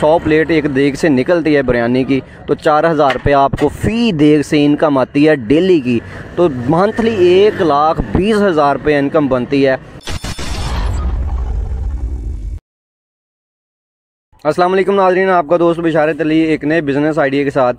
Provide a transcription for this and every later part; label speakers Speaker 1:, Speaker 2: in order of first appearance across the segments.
Speaker 1: 100 plate एक देग से निकलती है बिरयानी की तो 4000 रुपये आपको फ़ी देग से इनकम आती है डेली की। तो मंथली 1,20,000 रुपये इनकम बनती है। अस्सलाम वालेकुम नाज़रीन, आपका दोस्त बिशारत अली एक नए बिज़नेस आइडिया के साथ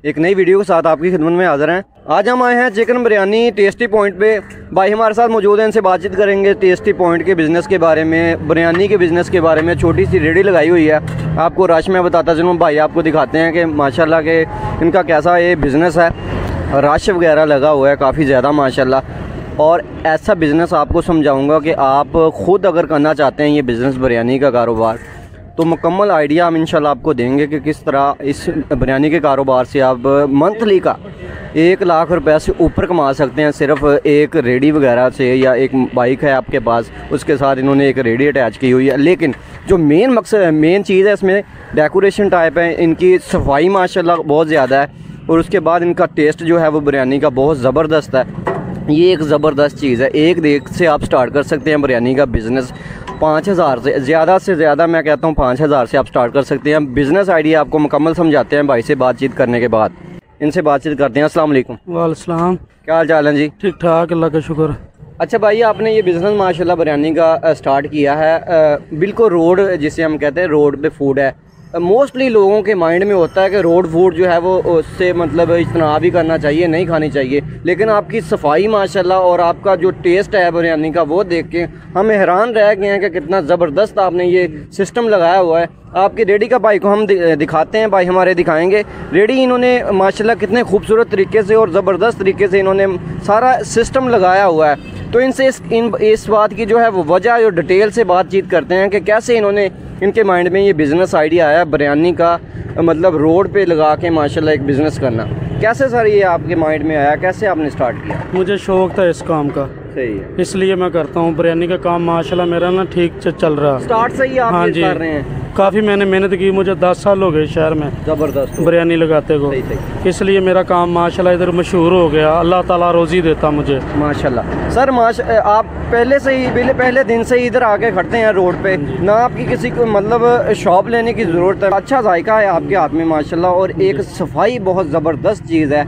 Speaker 1: एक नई वीडियो के साथ आपकी खिदमत में हाज़िर हैं। आज हम आए हैं चिकन बिरयानी टेस्टी पॉइंट पे। भाई हमारे साथ मौजूद हैं, इनसे बातचीत करेंगे टेस्टी पॉइंट के बिज़नेस के बारे में, बिरयानी के बिज़नेस के बारे में। छोटी सी रेडी लगाई हुई है, आपको रश में बताता चलूँ। भाई आपको दिखाते हैं कि माशाल्लाह के इनका कैसा ये बिज़नेस है। रश वगैरह लगा हुआ है काफ़ी ज़्यादा माशाल्लाह। और ऐसा बिज़नेस आपको समझाऊँगा कि आप ख़ुद अगर करना चाहते हैं ये बिज़नेस बिरयानी का कारोबार, तो मुकम्मल आइडिया हम इंशाल्लाह आपको देंगे कि किस तरह इस बिरयानी के कारोबार से आप मंथली का 1 लाख रुपए से ऊपर कमा सकते हैं सिर्फ एक रेडी वगैरह से। या एक बाइक है आपके पास, उसके साथ इन्होंने एक रेडी अटैच की हुई है। लेकिन जो मेन मकसद है, मेन चीज़ है इसमें डेकोरेशन टाइप है, इनकी सफाई माशाल्लाह बहुत ज़्यादा है। और उसके बाद इनका टेस्ट जो है वो बिरयानी का बहुत ज़बरदस्त है। ये एक ज़बरदस्त चीज़ है। एक देग से आप स्टार्ट कर सकते हैं बिरयानी का बिज़नेस। 5000 से ज़्यादा मैं कहता हूँ 5000 से आप स्टार्ट कर सकते हैं। बिज़नेस आइडिया आपको मुकम्मल समझाते हैं भाई से बातचीत करने के बाद। इनसे बातचीत करते हैं। अस्सलाम वालेकुम।
Speaker 2: वालेकुम सलाम।
Speaker 1: क्या हाल चाल है जी?
Speaker 2: ठीक ठाक, अल्लाह का शुक्र।
Speaker 1: अच्छा भाई, आपने ये बिज़नेस माशाल्लाह बिरयानी का स्टार्ट किया है बिल्कुल रोड, जिसे हम कहते हैं रोड पे फूड है। मोस्टली लोगों के माइंड में होता है कि रोड फूड जो है वो उससे मतलब इज्तनाब भी करना चाहिए, नहीं खानी चाहिए। लेकिन आपकी सफाई माशाल्लाह और आपका जो टेस्ट है बिरयानी का वो देख के हम हैरान रह गए हैं कि कितना ज़बरदस्त आपने ये सिस्टम लगाया हुआ है। आपकी रेडी का भाई को हम दिखाते हैं, भाई हमारे दिखाएंगे। रेडी इन्होंने माशाल्लाह कितने खूबसूरत तरीके से और ज़बरदस्त तरीके से इन्होंने सारा सिस्टम लगाया हुआ है। तो इनसे इस बात की जो है वो वजह और डिटेल से बातचीत करते हैं कि कैसे इन्होंने इनके माइंड में ये बिज़नेस आइडिया आया बिरयानी का, मतलब रोड पे लगा के माशाल्लाह एक बिज़नेस करना। कैसे सर ये आपके माइंड में आया, कैसे आपने स्टार्ट किया?
Speaker 2: मुझे शौक था इस काम का,
Speaker 1: सही है,
Speaker 2: इसलिए मैं करता हूँ बिरयानी का काम। माशाल्लाह मेरा ना ठीक चल रहा है।
Speaker 1: स्टार्ट से ही आप
Speaker 2: हाँ
Speaker 1: ये
Speaker 2: जी,
Speaker 1: कर रहे हैं?
Speaker 2: काफ़ी मैंने मेहनत की, मुझे 10 साल हो गए शहर में
Speaker 1: ज़बरदस्त
Speaker 2: बिरयानी लगाते को। इसलिए मेरा काम माशाल्लाह इधर मशहूर हो गया। अल्लाह ताला रोज़ी देता मुझे
Speaker 1: माशाल्लाह। सर आप पहले से ही पहले दिन से ही इधर आके खड़ते हैं रोड पे, ना आपकी किसी को मतलब शॉप लेने की ज़रूरत है। अच्छा जायका है आपके हाथ में माशाल्लाह, और एक सफाई बहुत ज़बरदस्त चीज़ है।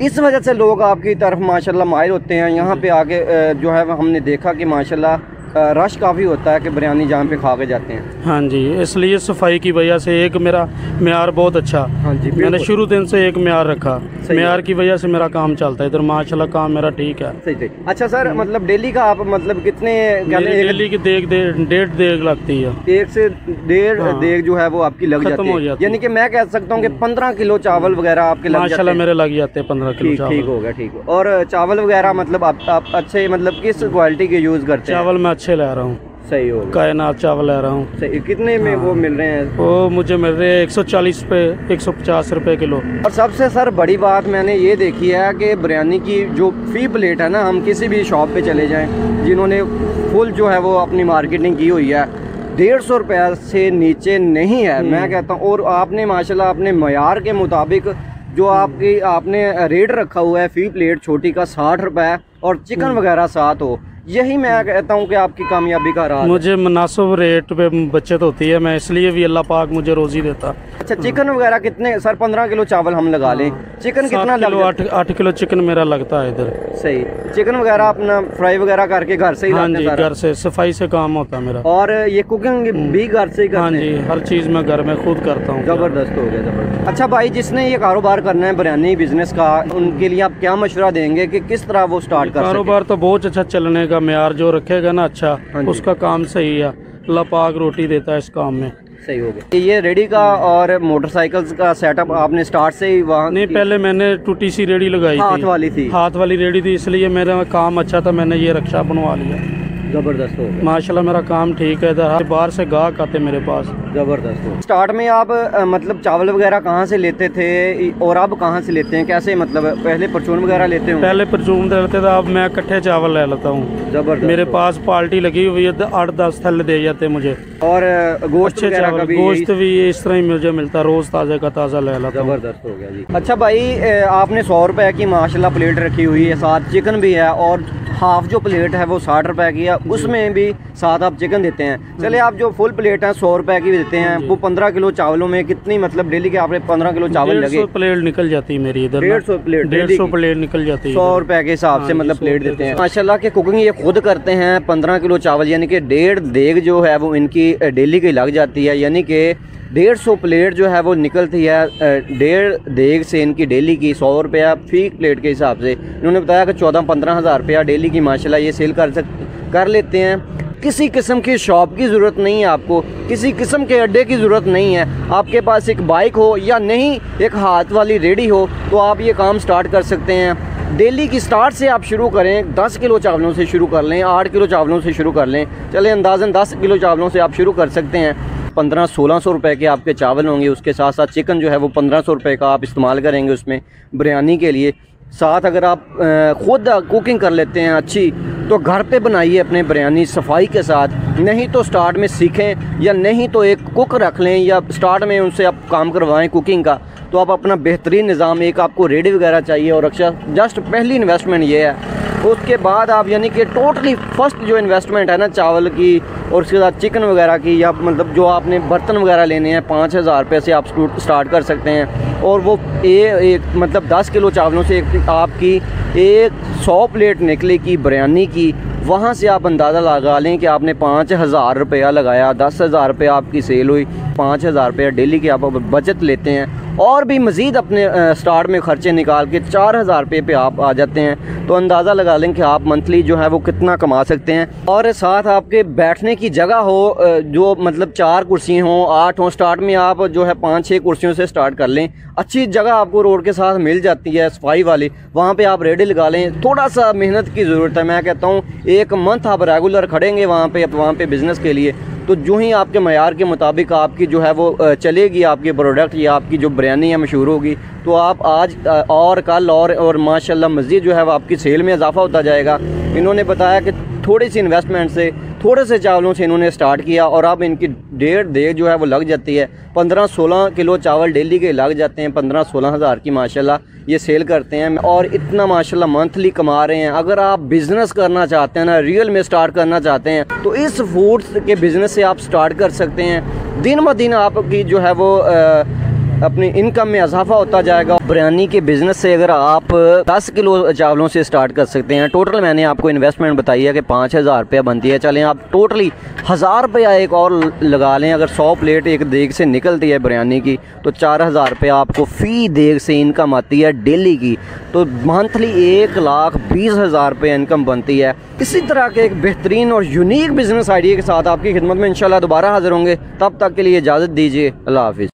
Speaker 1: इस वजह से लोग आपकी तरफ माशाल्लाह माहिर होते हैं। यहाँ पे आके जो है हमने देखा कि माशाल्लाह रश काफ़ी होता है कि बिरयानी जहाँ पे खा के जाते हैं।
Speaker 2: हाँ जी, इसलिए सफाई की वजह से एक मेरा म्यार बहुत अच्छा।
Speaker 1: हाँ जी,
Speaker 2: मैंने शुरू दिन से एक म्यार रखा, म्यार की वजह से मेरा काम चलता है इधर। माशाल्लाह काम मेरा ठीक है।
Speaker 1: सही। अच्छा सर, मतलब डेली का आप मतलब कितने
Speaker 2: डेली की डेढ़ देग लगती है।
Speaker 1: 1 से 1.5 देग जो है वो आपकी लग जाती है। यानी कि मैं कह सकता हूँ कि 15 किलो चावल वगैरह आपके लग जाते हैं।
Speaker 2: मेरे लग जाते हैं 15 किलो चावल।
Speaker 1: ठीक हो गया, ठीक हो। और चावल वगैरह मतलब आप अच्छे मतलब किस क्वालिटी के यूज़ करते हैं?
Speaker 2: चावल मैं अच्छे ले रहा हूँ,
Speaker 1: सही हो,
Speaker 2: कायनात चावल ले रहा हूँ।
Speaker 1: सही। कितने में वो मिल रहे हैं?
Speaker 2: वो मुझे मिल रहे हैं 140 रुपये 150 रुपये किलो।
Speaker 1: और सबसे सर बड़ी बात मैंने ये देखी है कि बिरयानी की जो फ़ी प्लेट है ना, हम किसी भी शॉप पे चले जाएं जिन्होंने फुल जो है वो अपनी मार्केटिंग की हुई है, 150 रुपये से नीचे नहीं है मैं कहता हूँ। और आपने माशाल्लाह अपने मयार के मुताबिक जो आपने रेट रखा हुआ है फ़ी प्लेट छोटी का 60 रुपये और चिकन वगैरह साथ हो, यही मैं कहता हूँ कि आपकी कामयाबी का राज। मुझे
Speaker 2: मुनासिब रेट पे बचत होती है, मैं इसलिए भी अल्लाह पाक मुझे रोज़ी देता।
Speaker 1: अच्छा, चिकन वगैरह कितने सर? 15 किलो चावल हम लगा लें, चिकन कितना
Speaker 2: किलो? 8 किलो चिकन मेरा लगता है इधर।
Speaker 1: सही। चिकन वगैरह अपना फ्राई वगैरह करके घर से ही?
Speaker 2: हाँ जी, घर से सफाई से काम होता है मेरा। और
Speaker 1: ये कुकिंग भी घर से ही करते हैं?
Speaker 2: हाँ जी, हर चीज़ मैं घर में खुद करता हूँ।
Speaker 1: ज़बरदस्त हो गया, ज़बरदस्त। अच्छा भाई, जिसने ये कारोबार करना है बिरयानी बिजनेस का, उनके लिए आप क्या मशवरा देंगे कि किस तरह वो स्टार्ट कर?
Speaker 2: कारोबार तो बहुत अच्छा चलने का, म्यार जो रखेगा ना अच्छा, उसका काम सही है। अल्लाह पाक रोटी देता है इस काम में।
Speaker 1: सही हो गया। ये रेडी का और मोटरसाइकिल्स का सेटअप आपने स्टार्ट से ही वहाँ? नहीं,
Speaker 2: पहले मैंने टूटी सी रेडी लगाई
Speaker 1: हाथ वाली थी।
Speaker 2: हाथ वाली रेडी थी, इसलिए मेरा काम अच्छा था, मैंने ये रक्षा बनवा लिया।
Speaker 1: ज़बरदस्त हो गया
Speaker 2: माशाल्लाह, मेरा काम ठीक है। इधर बाहर से गाहक आते मेरे पास।
Speaker 1: ज़बरदस्त हो। स्टार्ट में आप मतलब चावल वगैरह कहाँ से लेते थे और अब कहाँ से लेते हैं? कैसे मतलब पहले परचून वगैरह लेते हो?
Speaker 2: पहले परचून लेते थे, अब मैं इकट्ठे चावल ले लेता हूँ।
Speaker 1: ज़बरदस्त। मेरे
Speaker 2: पास पार्टी लगी हुई है, 8-10 थैले दे जाते मुझे।
Speaker 1: और गोश्त वगैरह का भी?
Speaker 2: गोश्त भी इस तरह ही मुझे मिलता है, रोज़ ताज़ा का ताज़ा ले लेता हूँ।
Speaker 1: ज़बरदस्त हो गया जी। अच्छा भाई, आपने 100 रुपये की माशाल्लाह प्लेट रखी हुई है, साथ चिकन भी है और हाफ जो प्लेट है वो 60 रुपए की है, उसमें भी साथ आप चिकन देते हैं। चले आप जो फुल प्लेट है 100 रुपए की भी देते हैं, वो 15 किलो चावलों में कितनी मतलब डेली के आपने 15 किलो चावल लगे,
Speaker 2: 150 प्लेट निकल जाती है मेरी इधर,
Speaker 1: 150 प्लेट
Speaker 2: 150 प्लेट निकल जाती है
Speaker 1: 100 रुपए के हिसाब से मतलब प्लेट देते हैं। माशाल्लाह के कुकिंग ये खुद करते हैं। 15 किलो चावल यानी कि 1.5 देग जो है वो इनकी डेली की लग जाती है, यानी कि 150 प्लेट जो है वो निकलती है 1.5 देग से इनकी डेली की। 100 रुपया फी प्लेट के हिसाब से इन्होंने बताया कि 14-15 हज़ार रुपया डेली की माशाल्लाह ये सेल कर लेते हैं। किसी किस्म की शॉप की ज़रूरत नहीं है आपको, किसी किस्म के अड्डे की ज़रूरत नहीं है। आपके पास एक बाइक हो या नहीं एक हाथ वाली रेडी हो तो आप ये काम स्टार्ट कर सकते हैं। डेली की स्टार्ट से आप शुरू करें, 10 किलो चावलों से शुरू कर लें, 8 किलो चावलों से शुरू कर लें, चले अंदाज़न 10 किलो चावलों से आप शुरू कर सकते हैं। 1500-1600 रुपए के आपके चावल होंगे, उसके साथ साथ चिकन जो है वो 1500 रुपए का आप इस्तेमाल करेंगे उसमें बिरयानी के लिए। साथ अगर आप ख़ुद कुकिंग कर लेते हैं अच्छी, तो घर पे बनाइए अपने बिरयानी सफाई के साथ। नहीं तो स्टार्ट में सीखें, या नहीं तो एक कुक रख लें, या स्टार्ट में उनसे आप काम करवाएं कुकिंग का, तो आप अपना बेहतरीन निज़ाम, एक आपको रेडी वगैरह चाहिए और अच्छा जस्ट पहली इन्वेस्टमेंट ये है। उसके बाद आप यानी कि टोटली फर्स्ट जो इन्वेस्टमेंट है ना चावल की और उसके साथ चिकन वगैरह की, या मतलब जो आपने बर्तन वगैरह लेने हैं 5000 रुपये से आप स्टार्ट कर सकते हैं। और वो एक मतलब 10 किलो चावलों से आपकी 100 प्लेट निकलेगी बिरयानी की। वहाँ से आप अंदाज़ा लगा लें कि आपने 5000 रुपया लगाया, 10,000 रुपये आपकी सेल हुई, 5000 रुपया डेली की आप बचत लेते हैं, और भी मज़ीद अपने स्टार्ट में ख़र्चे निकाल के 4000 रुपये पे आप आ जाते हैं। तो अंदाज़ा लगा लें कि आप मंथली जो है वो कितना कमा सकते हैं। और साथ आपके बैठने की जगह हो, जो मतलब 4 कुर्सी हों, 8 हों। स्टार्ट में आप जो है 5-6 कुर्सियों से स्टार्ट कर लें। अच्छी जगह आपको रोड के साथ मिल जाती है सफाई वाली, वहाँ पे आप रेडी लगा लें। थोड़ा सा मेहनत की ज़रूरत है, मैं कहता हूँ 1 मंथ आप रेगुलर खड़ेंगे वहाँ पे बिज़नेस के लिए, तो जो ही आपके मयार के मुताबिक आपकी जो है वो चलेगी आपकी प्रोडक्ट, या आपकी जो बिरयानी है मशहूर होगी, तो आप आज और कल और माशाल्लाह मज़ीद जो है वो आपकी सेल में इजाफा होता जाएगा। इन्होंने बताया कि थोड़ी सी इन्वेस्टमेंट से, थोड़े से चावलों से इन्होंने स्टार्ट किया, और अब इनकी 1.5 देग जो है वो लग जाती है। 15-16 किलो चावल डेली के लग जाते हैं। 15-16 हज़ार की माशाल्लाह ये सेल करते हैं, और इतना माशाल्लाह मंथली कमा रहे हैं। अगर आप बिज़नेस करना चाहते हैं ना, रियल में स्टार्ट करना चाहते हैं, तो इस फूड्स के बिज़नेस से आप स्टार्ट कर सकते हैं। दिन ब दिन आपकी जो है वो अपनी इनकम में इजाफा होता जाएगा। बिरयानी के बिज़नेस से अगर आप 10 किलो चावलों से स्टार्ट कर सकते हैं, टोटल मैंने आपको इन्वेस्टमेंट बताई है कि 5000 रुपया बनती है। चलें आप टोटली 1000 रुपया एक और लगा लें। अगर 100 प्लेट एक देग से निकलती है बिरयानी की, तो 4000 रुपया आपको फ़ी देग से इनकम आती है डेली की। तो मंथली 1,20,000 रुपये इनकम बनती है। इसी तरह के एक बेहतरीन और यूनिक बिज़नेस आइडिया के साथ आपकी खिदमत में इंशाल्लाह दोबारा हाज़िर होंगे। तब तक के लिए इजाज़त दीजिए। अल्लाह हाफ़िज़।